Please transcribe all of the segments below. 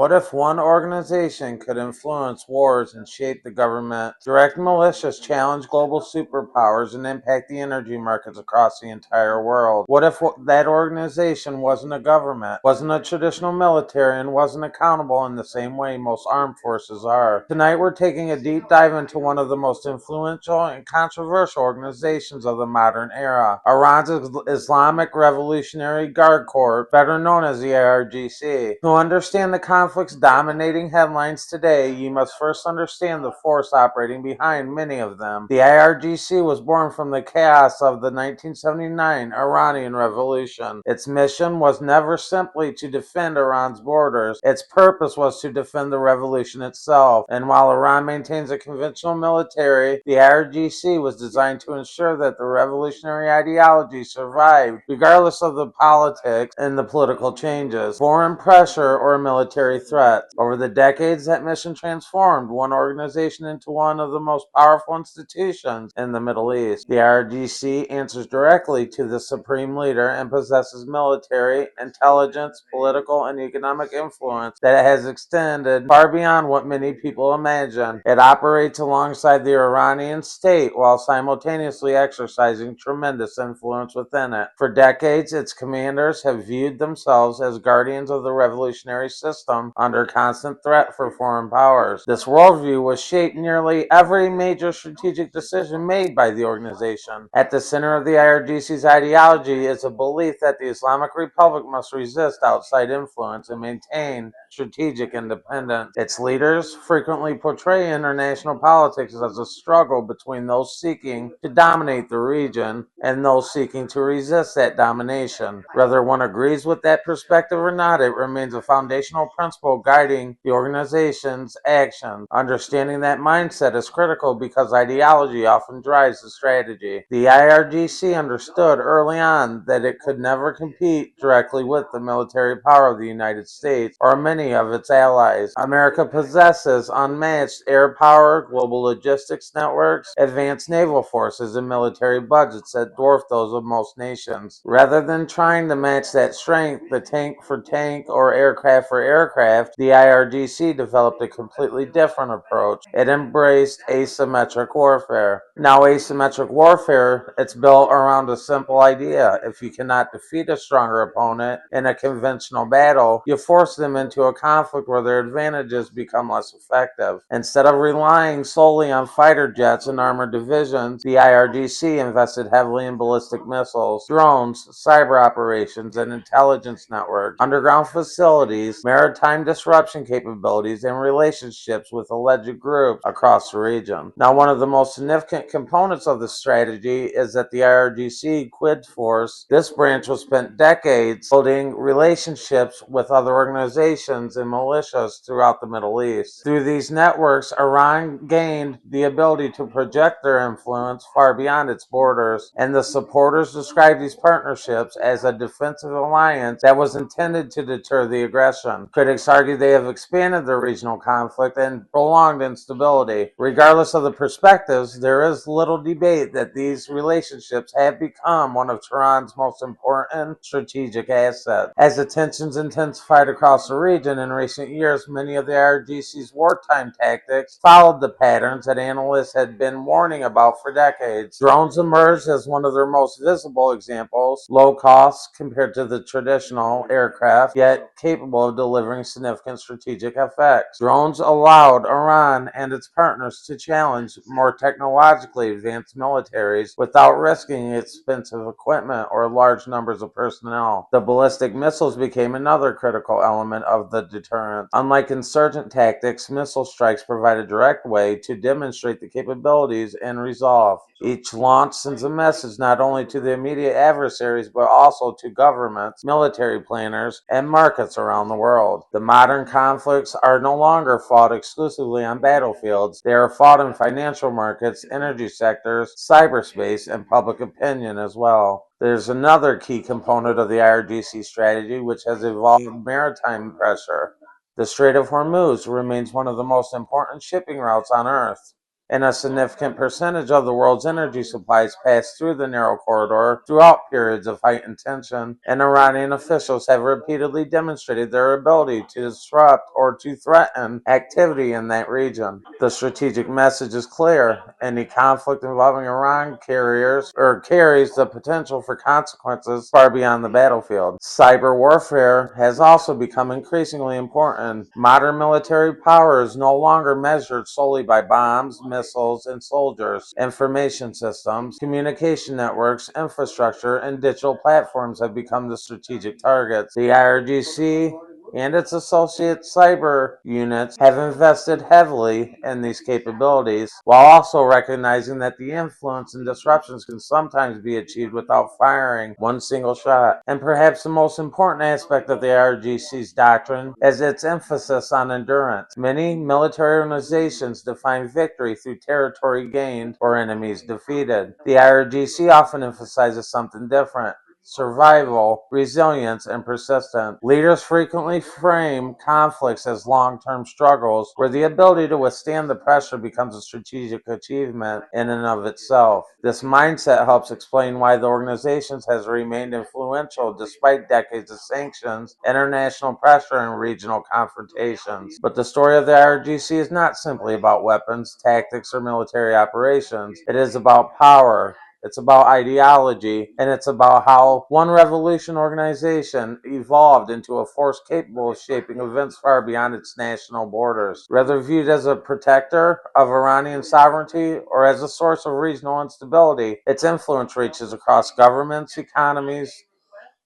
What if one organization could influence wars and shape the government, direct militias, challenge global superpowers, and impact the energy markets across the entire world? What if that organization wasn't a government, wasn't a traditional military, and wasn't accountable in the same way most armed forces are? Tonight we're taking a deep dive into one of the most influential and controversial organizations of the modern era, Iran's Islamic Revolutionary Guard Corps, better known as the Irgc. To understand the conflicts dominating headlines today, you must first understand the force operating behind many of them. The Irgc was born from the chaos of the 1979 Iranian Revolution. Its mission was never simply to defend Iran's borders. Its purpose was to defend the revolution itself. And while Iran maintains a conventional military, the Irgc was designed to ensure that the revolutionary ideology survived, regardless of the politics and the political changes, foreign pressure, or military threats. Over the decades, that mission transformed one organization into one of the most powerful institutions in the Middle East. The IRGC answers directly to the supreme leader and possesses military, intelligence, political, and economic influence that has extended far beyond what many people imagine. It operates alongside the Iranian state while simultaneously exercising tremendous influence within it. For decades, its commanders have viewed themselves as guardians of the revolutionary system under constant threat for foreign powers. This worldview was shaped nearly every major strategic decision made by the organization. At the center of the IRGC's ideology is a belief that the Islamic Republic must resist outside influence and maintain strategic independence. Its leaders frequently portray international politics as a struggle between those seeking to dominate the region and those seeking to resist that domination. Whether one agrees with that perspective or not, it remains a foundational principle guiding the organization's actions. Understanding that mindset is critical because ideology often drives the strategy. The IRGC understood early on that it could never compete directly with the military power of the United States or many of its allies. America possesses unmatched air power, global logistics networks, advanced naval forces, and military budgets that dwarf those of most nations. Rather than trying to match that strength, the tank for tank or aircraft for aircraft, the IRGC developed a completely different approach. It embraced asymmetric warfare. Now, asymmetric warfare, it's built around a simple idea. If you cannot defeat a stronger opponent in a conventional battle, you force them into a conflict where their advantages become less effective. Instead of relying solely on fighter jets and armored divisions, the IRGC invested heavily in ballistic missiles, drones, cyber operations, and intelligence networks, underground facilities, maritime disruption capabilities, and relationships with alleged groups across the region. Now, one of the most significant components of the strategy is that the IRGC Quds Force, this branch was spent decades building relationships with other organizations and militias throughout the Middle East. Through these networks, Iran gained the ability to project their influence far beyond its borders, and the supporters describe these partnerships as a defensive alliance that was intended to deter the aggression. Critics argue they have expanded the regional conflict and prolonged instability. Regardless of the perspectives, there is little debate that these relationships have become one of Tehran's most important strategic assets. As the tensions intensified across the region in recent years, many of the IRGC's wartime tactics followed the patterns that analysts had been warning about for decades. Drones emerged as one of their most visible examples, low cost compared to the traditional aircraft, yet capable of delivering significant strategic effects. Drones allowed Iran and its partners to challenge more technologically advanced militaries without risking expensive equipment or large numbers of personnel. The ballistic missiles became another critical element of the deterrence. Unlike insurgent tactics, missile strikes provide a direct way to demonstrate the capabilities and resolve. Each launch sends a message not only to the immediate adversaries but also to governments, military planners, and markets around the world. The modern conflicts are no longer fought exclusively on battlefields. They are fought in financial markets, energy sectors, cyberspace, and public opinion as well. There's another key component of the IRGC strategy which has evolved: maritime pressure. The Strait of Hormuz remains one of the most important shipping routes on Earth. and a significant percentage of the world's energy supplies pass through the narrow corridor throughout periods of heightened tension, and Iranian officials have repeatedly demonstrated their ability to disrupt or to threaten activity in that region. The strategic message is clear. Any conflict involving Iran carries the potential for consequences far beyond the battlefield. Cyber warfare has also become increasingly important. Modern military power is no longer measured solely by bombs, missiles, and soldiers. Information systems, communication networks, infrastructure, and digital platforms have become the strategic targets. The IRGC and its associate cyber units have invested heavily in these capabilities, while also recognizing that the influence and disruptions can sometimes be achieved without firing one single shot. And perhaps the most important aspect of the IRGC's doctrine is its emphasis on endurance. Many military organizations define victory through territory gained or enemies defeated. The IRGC often emphasizes something different: survival, resilience, and persistence. Leaders frequently frame conflicts as long-term struggles where the ability to withstand the pressure becomes a strategic achievement in and of itself. This mindset helps explain why the organization has remained influential despite decades of sanctions, international pressure, and regional confrontations. But the story of the IRGC is not simply about weapons, tactics, or military operations. It is about power. It's about ideology, and it's about how one revolution organization evolved into a force capable of shaping events far beyond its national borders. Whether viewed as a protector of Iranian sovereignty or as a source of regional instability, its influence reaches across governments, economies,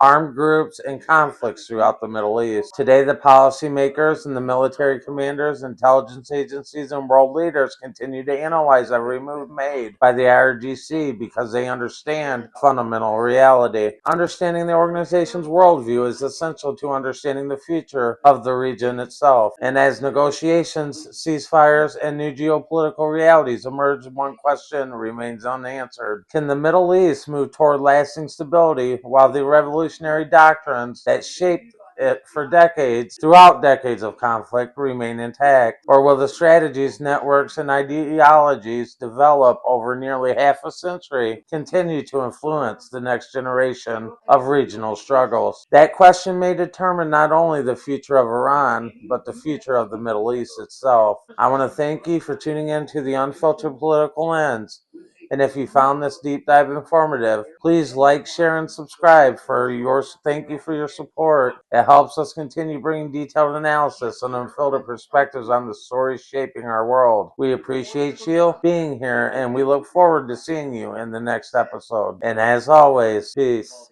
armed groups, and conflicts throughout the Middle East. Today, the policymakers and the military commanders, intelligence agencies, and world leaders continue to analyze every move made by the IRGC because they understand fundamental reality. Understanding the organization's worldview is essential to understanding the future of the region itself. And as negotiations, ceasefires, and new geopolitical realities emerge, one question remains unanswered: can the Middle East move toward lasting stability while the revolutionary doctrines that shaped it for decades, throughout decades of conflict, remain intact? Or will the strategies, networks, and ideologies developed over nearly half a century continue to influence the next generation of regional struggles? That question may determine not only the future of Iran, but the future of the Middle East itself. I want to thank you for tuning in to the Unfiltered Political Lens. And if you found this deep dive informative, please like, share, and subscribe. Thank you for your support. It helps us continue bringing detailed analysis and unfiltered perspectives on the stories shaping our world. We appreciate you being here, and we look forward to seeing you in the next episode. And as always, peace.